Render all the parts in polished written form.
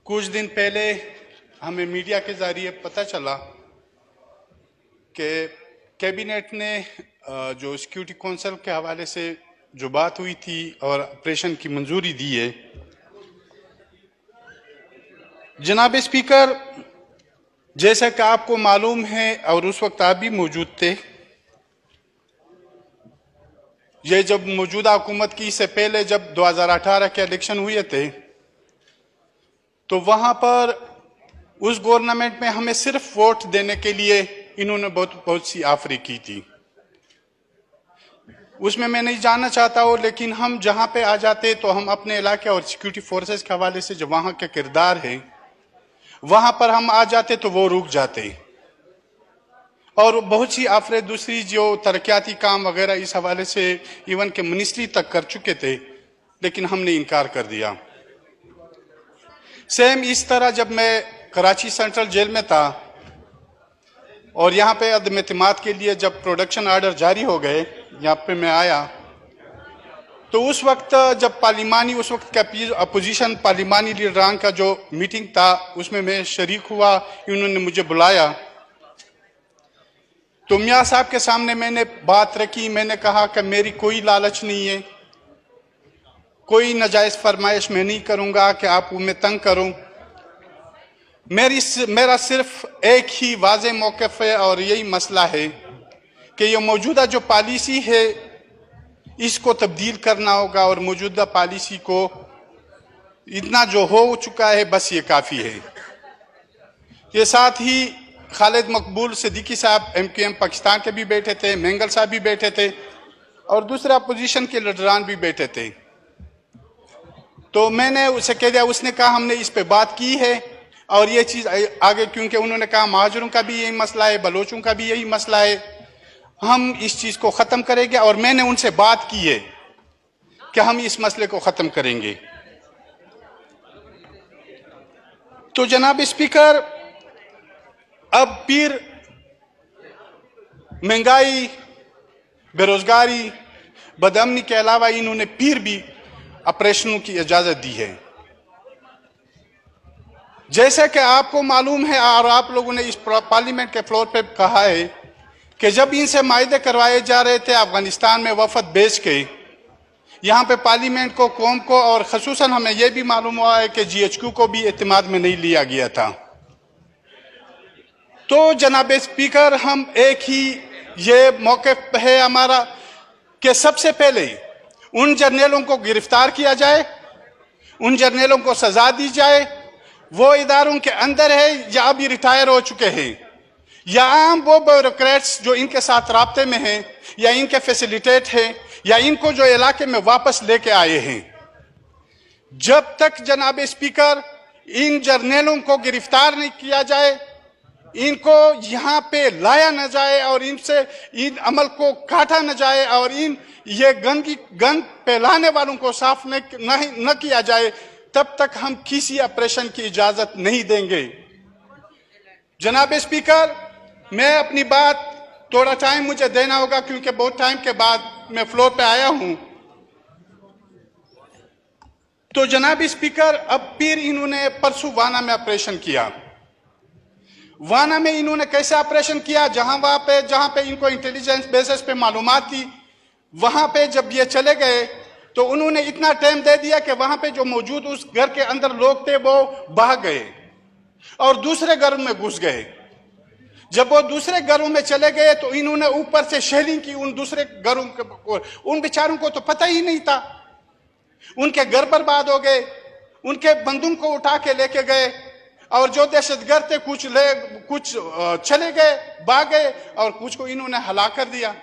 कुछ दिन पहले हमें मीडिया के जरिए पता चला कि कैबिनेट ने जो सिक्योरिटी काउंसिल के हवाले से जो बात हुई थी और ऑपरेशन की मंजूरी दी है। जनाब स्पीकर, जैसा कि आपको मालूम है और उस वक्त आप भी मौजूद थे, ये जब मौजूदा हुकूमत की इससे पहले जब 2018 के इलेक्शन हुए थे तो वहां पर उस गवर्नमेंट में हमें सिर्फ वोट देने के लिए इन्होंने बहुत सी ऑफरें की थी। उसमें मैं नहीं जानना चाहता हूं, लेकिन हम जहां पे आ जाते तो हम अपने इलाके और सिक्योरिटी फोर्सेस के हवाले से जो वहां का किरदार है वहां पर हम आ जाते तो वो रुक जाते और बहुत सी ऑफरें दूसरी जो तरक्याती काम वगैरह इस हवाले से इवन के मिनिस्ट्री तक कर चुके थे, लेकिन हमने इनकार कर दिया। सेम इस तरह जब मैं कराची सेंट्रल जेल में था और यहाँ पे अदम एतमाद के लिए जब प्रोडक्शन आर्डर जारी हो गए, यहाँ पे मैं आया तो उस वक्त जब पार्लिमानी उस वक्त का अपोजिशन पार्लिमानी लीडरान का जो मीटिंग था उसमें मैं शरीक हुआ। इन्होंने मुझे बुलाया तो मियाँ साहब के सामने मैंने बात रखी। मैंने कहा कि मेरी कोई लालच नहीं है, कोई नाजायज फरमाइश मैं नहीं करूंगा कि आप मैं तंग करूं। मेरा सिर्फ एक ही वाज़े मौक़िफ़ है और यही मसला है कि ये मौजूदा जो पॉलिसी है इसको तब्दील करना होगा और मौजूदा पॉलिसी को इतना जो हो चुका है बस ये काफ़ी है। ये साथ ही खालिद मकबूल सिद्दीकी साहब MQM पाकिस्तान के भी बैठे थे, मेंगल साहब भी बैठे थे और दूसरे अपोजिशन के लीडरान भी बैठे थे। तो मैंने उसे कह दिया, उसने कहा हमने इस पे बात की है और ये चीज़ आगे, क्योंकि उन्होंने कहा महाजरों का भी यही मसला है, बलोचों का भी यही मसला है, हम इस चीज़ को ख़त्म करेंगे। और मैंने उनसे बात की है कि हम इस मसले को ख़त्म करेंगे। तो जनाब स्पीकर, अब फिर महंगाई, बेरोजगारी, बदअमनी के अलावा इन्होंने फिर भी ऑपरेशनों की इजाजत दी है। जैसे कि आपको मालूम है और आप लोगों ने इस पार्लियामेंट के फ्लोर पे कहा है कि जब इनसे मायदे करवाए जा रहे थे अफगानिस्तान में वफद भेज के, यहाँ पे पार्लियामेंट को, कौम को और खसूसन हमें यह भी मालूम हुआ है कि GHQ को भी एतमाद में नहीं लिया गया था। तो जनाब स्पीकर, हम एक ही ये मौक़िफ़ है हमारा कि सबसे पहले उन जर्नलों को गिरफ्तार किया जाए, उन जर्नलों को सजा दी जाए, वो इदारों के अंदर है या अभी रिटायर हो चुके हैं, या आम वो ब्यूरोक्रेट्स जो इनके साथ राब्ते में हैं या इनके फैसिलिटेट हैं या इनको जो इलाके में वापस लेके आए हैं। जब तक जनाब स्पीकर इन जर्नलों को गिरफ्तार नहीं किया जाए, इनको यहाँ पे लाया न जाए और इनसे इन अमल को काटा न जाए और ये गंद फैलाने वालों को साफ न किया जाए, तब तक हम किसी ऑपरेशन की इजाजत नहीं देंगे। जनाब स्पीकर, मैं अपनी बात, थोड़ा टाइम मुझे देना होगा क्योंकि बहुत टाइम के बाद मैं फ्लोर पे आया हूं। तो जनाब स्पीकर, अब फिर इन्होंने परसों वाना में ऑपरेशन किया। वाना में इन्होंने कैसे ऑपरेशन किया? जहां पे इनको इंटेलिजेंस बेसिस पे मालूमात थी, वहां पे जब ये चले गए तो उन्होंने इतना टाइम दे दिया कि वहां पे जो मौजूद उस घर के अंदर लोग थे वो भाग गए और दूसरे घरों में घुस गए। जब वो दूसरे घरों में चले गए तो इन्होंने ऊपर से शेलिंग की उन दूसरे घरों को। उन बेचारों को तो पता ही नहीं था, उनके घर बर्बाद हो गए, उनके बंदूक को उठा के लेके गए और जो दहशतगर्द थे कुछ चले गए, भाग गए और कुछ को इन्होंने हलाक कर दिया।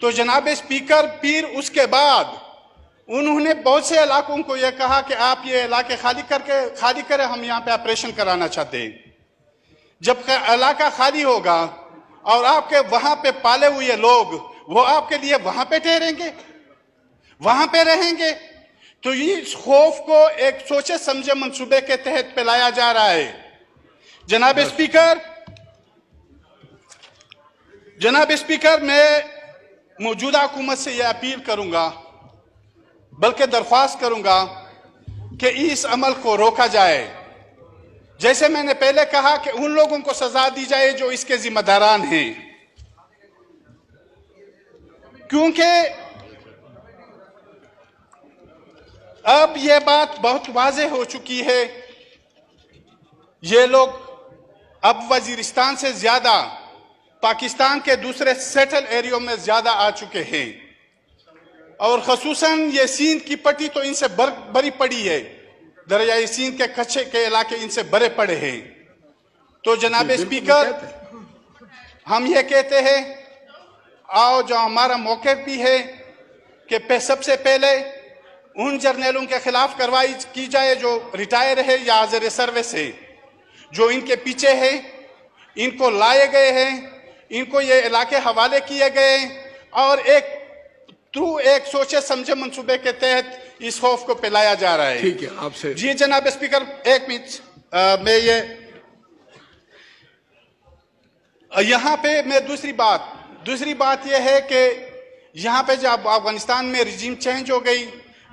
तो जनाब स्पीकर, फिर उसके बाद उन्होंने बहुत से इलाकों को यह कहा कि आप ये इलाके खाली करें, हम यहाँ पे ऑपरेशन कराना चाहते हैं। जब इलाका खाली होगा और आपके वहां पे पाले हुए लोग वो आपके लिए वहां पे ठहरेंगे, वहां पे रहेंगे। तो इस खौफ को एक सोचे समझे मंसूबे के तहत फैलाया जा रहा है। जनाब स्पीकर, मैं मौजूदा हुकूमत से यह अपील करूंगा, बल्कि दरख्वास्त करूंगा कि इस अमल को रोका जाए। जैसे मैंने पहले कहा कि उन लोगों को सजा दी जाए जो इसके जिम्मेदारान हैं, क्योंकि अब यह बात बहुत वाज़ेह हो चुकी है। ये लोग अब वजीरिस्तान से ज्यादा पाकिस्तान के दूसरे सेटल एरियो में ज्यादा आ चुके हैं, और खसूसन ये सिंध की पट्टी तो इनसे बड़ी पड़ी है, दरियाई सिंध के कच्चे के इलाके इनसे बड़े पड़े हैं। तो जनाब स्पीकर, हम ये कहते हैं, आओ जो हमारा मौके भी है कि सबसे पहले उन जर्नलों के खिलाफ कार्रवाई की जाए जो रिटायर है या हाजिर सर्विस है, जो इनके पीछे है, इनको लाए गए हैं, इनको ये इलाके हवाले किए गए, और एक सोचे समझे मंसूबे के तहत इस खौफ को फैलाया जा रहा है। ठीक है, आपसे जी जनाब स्पीकर, एक मिनट, मैं ये यहाँ पे मैं दूसरी बात यह है कि यहाँ पे जब अफगानिस्तान में रिजीम चेंज हो गई,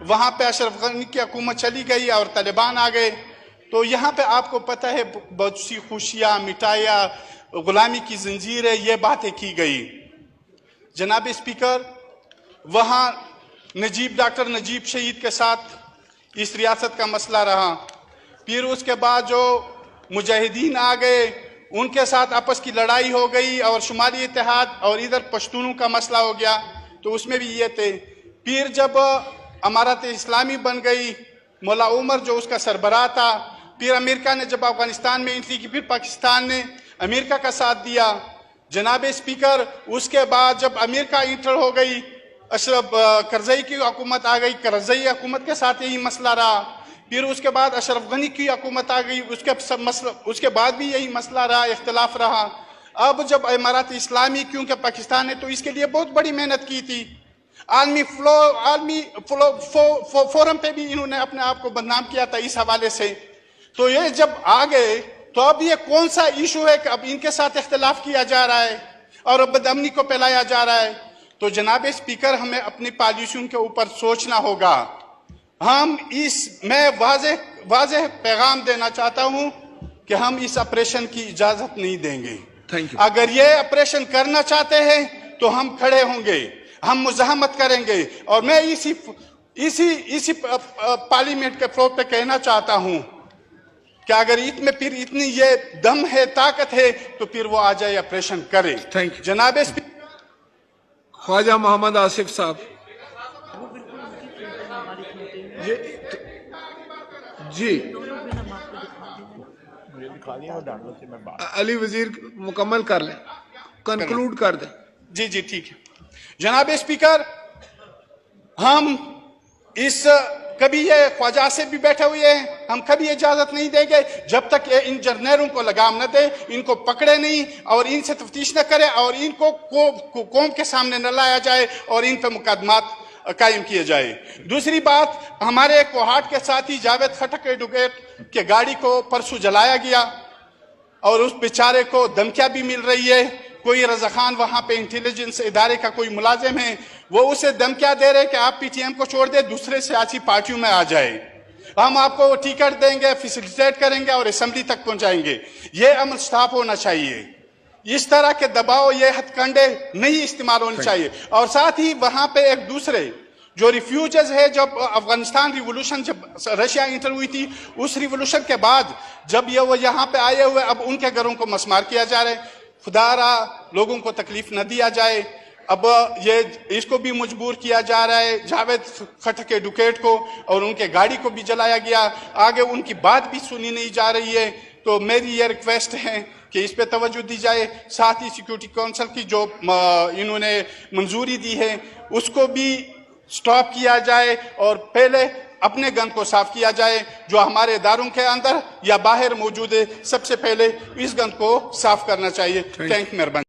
वहाँ पे अशरफ गनी की हुकूमत चली गई और तालिबान आ गए, तो यहाँ पे आपको पता है बहुत सी खुशियाँ, मिठाइयाँ, गुलामी की जंजीरें, ये बातें की गई। जनाब स्पीकर, वहाँ डॉक्टर नजीब शहीद के साथ इस रियासत का मसला रहा, फिर उसके बाद जो मुजाहिदीन आ गए उनके साथ आपस की लड़ाई हो गई, और शुमाली इत्तेहाद और इधर पश्तूनों का मसला हो गया, तो उसमें भी ये थे। फिर जब अमारत इस्लामी बन गई, मौला उमर जो उसका सरबराह था, फिर अमेरिका ने जब अफगानिस्तान में एंट्री की, फिर पाकिस्तान ने अमेरिका का साथ दिया। जनाब स्पीकर, उसके बाद जब अमेरिका इंटर हो गई, अशरफ करजई की हुकूमत आ गई, करजई हुकूमत के साथ यही मसला रहा। फिर उसके बाद अशरफ गनी की हुकूमत आ गई, उसके बाद भी यही मसला रहा, इख्तलाफ रहा। अब जब इमारत इस्लामी, क्योंकि पाकिस्तान ने तो इसके लिए बहुत बड़ी मेहनत की थी, आलमी फोरम पे भी इन्होंने अपने आप को बदनाम किया था इस हवाले से, तो ये जब आ गए तो अब ये कौन सा इशू है कि अब इनके साथ इख्तलाफ किया जा रहा है और अब बदअमनी को फैलाया जा रहा है। तो जनाब स्पीकर, हमें अपनी पॉलिसियों के ऊपर सोचना होगा। मैं वाज़ेह पैगाम देना चाहता हूं कि हम इस ऑपरेशन की इजाजत नहीं देंगे। Thank you. अगर ये ऑपरेशन करना चाहते हैं तो हम खड़े होंगे, हम मुज़ाहमत करेंगे, और मैं इसी पार्लियामेंट के फ्लोर पे कहना चाहता हूं कि अगर फिर इतनी ये दम है, ताकत है, तो फिर वो आ जाए, ऑपरेशन करे। Thank you. जनाब स्पीकर, ख्वाजा मोहम्मद आसिफ साहब। जी अली वजीर मुकम्मल कर लें, कंक्लूड कर दें। जी जी ठीक है। जनाब स्पीकर, हम कभी ये ख्वाजा से भी बैठे हुए हैं, हम कभी इजाजत नहीं देंगे जब तक ये इन जर्नलों को लगाम न दे, इनको पकड़े नहीं और इनसे तफ्तीश न करे और इनको कौम के सामने न लाया जाए और इन पर मुकदमात कायम किए जाए। दूसरी बात, हमारे कोहाट के साथी जावेद खटक एडवोकेट के गाड़ी को परसों जलाया गया और उस बेचारे को धमकियां भी मिल रही है। कोई रजा खान वहां पे इंटेलिजेंस इदारे का कोई मुलाजिम है, वो उसे धमकियां दे रहे कि आप पीटीएम को छोड़ दे, दूसरे सियासी पार्टियों में आ जाए, हम आपको टिकट देंगे, फैसिलिटेट करेंगे और असेंबली तक पहुंचाएंगे। ये अमल स्टॉप होना चाहिए। इस तरह के दबाव, ये हथकंडे नहीं इस्तेमाल होने चाहिए। और साथ ही वहां पे एक दूसरे जो रिफ्यूजर्स है, जब अफगानिस्तान रिवोल्यूशन, जब रशिया इंटर हुई थी, उस रिवोल्यूशन के बाद जब वो यहाँ पे आए हुए, अब उनके घरों को मस्मार किया जा रहा है। खुदारा लोगों को तकलीफ न दिया जाए। अब ये इसको भी मजबूर किया जा रहा है, जावेद खटक एडवोकेट को, और उनके गाड़ी को भी जलाया गया। आगे उनकी बात भी सुनी नहीं जा रही है। तो मेरी ये रिक्वेस्ट है कि इस पे तवज्जो दी जाए। साथ ही सिक्योरिटी काउंसिल की जो इन्होंने मंजूरी दी है, उसको भी स्टॉप किया जाए और पहले अपने गन को साफ किया जाए। जो हमारे इदारों के अंदर या बाहर मौजूद है, सबसे पहले इस गन को साफ करना चाहिए। थैंक मेहरबानी।